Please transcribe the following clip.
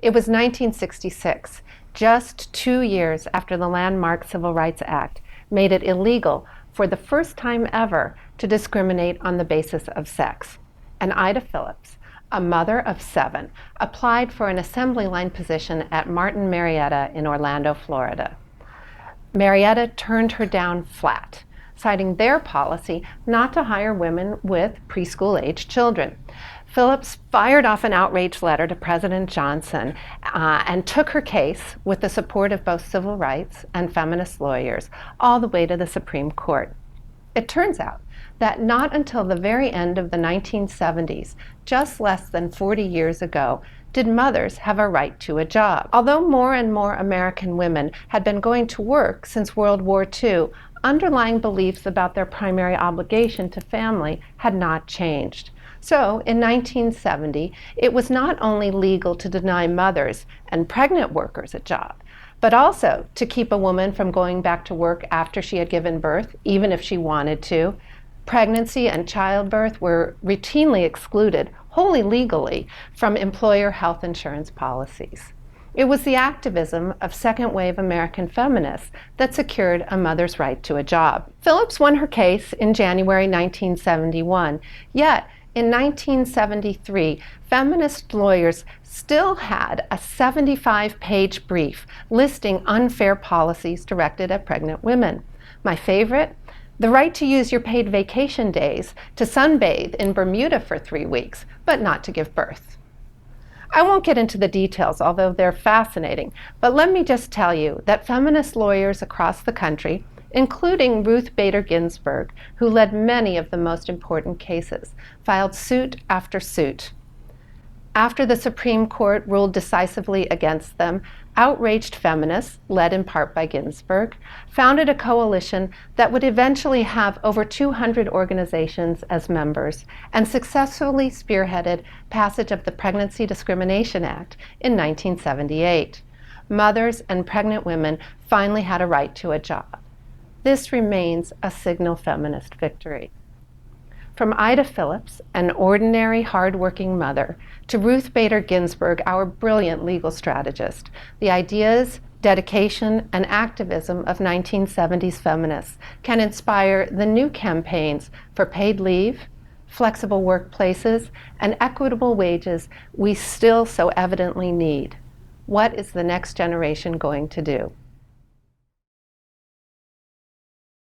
It was 1966, just 2 years after the landmark Civil Rights Act made it illegal for the first time ever to discriminate on the basis of sex. And Ida Phillips, a mother of 7, applied for an assembly line position at Martin Marietta in Orlando, Florida. Marietta turned her down flat, citing their policy not to hire women with preschool-age children. Phillips fired off an outrage letter to President Johnson and took her case with the support of both civil rights and feminist lawyers all the way to the Supreme Court. It turns out that not until the very end of the 1970s, just less than 40 years ago, did mothers have a right to a job. Although more and more American women had been going to work since World War II, underlying beliefs about their primary obligation to family had not changed. So, in 1970, it was not only legal to deny mothers and pregnant workers a job, but also to keep a woman from going back to work after she had given birth, even if she wanted to. Pregnancy and childbirth were routinely excluded, wholly legally, from employer health insurance policies. It was the activism of second-wave American feminists that secured a mother's right to a job. Phillips won her case in January 1971, yet in 1973, feminist lawyers still had a 75-page brief listing unfair policies directed at pregnant women. My favorite? The right to use your paid vacation days to sunbathe in Bermuda for 3 weeks, but not to give birth. I won't get into the details, although they're fascinating, but let me just tell you that feminist lawyers across the country, including Ruth Bader Ginsburg, who led many of the most important cases, filed suit after suit. After the Supreme Court ruled decisively against them, outraged feminists, led in part by Ginsburg, founded a coalition that would eventually have over 200 organizations as members and successfully spearheaded passage of the Pregnancy Discrimination Act in 1978. Mothers and pregnant women finally had a right to a job. This remains a signal feminist victory. From Ida Phillips, an ordinary, hard-working mother, to Ruth Bader Ginsburg, our brilliant legal strategist, the ideas, dedication, and activism of 1970s feminists can inspire the new campaigns for paid leave, flexible workplaces, and equitable wages we still so evidently need. What is the next generation going to do?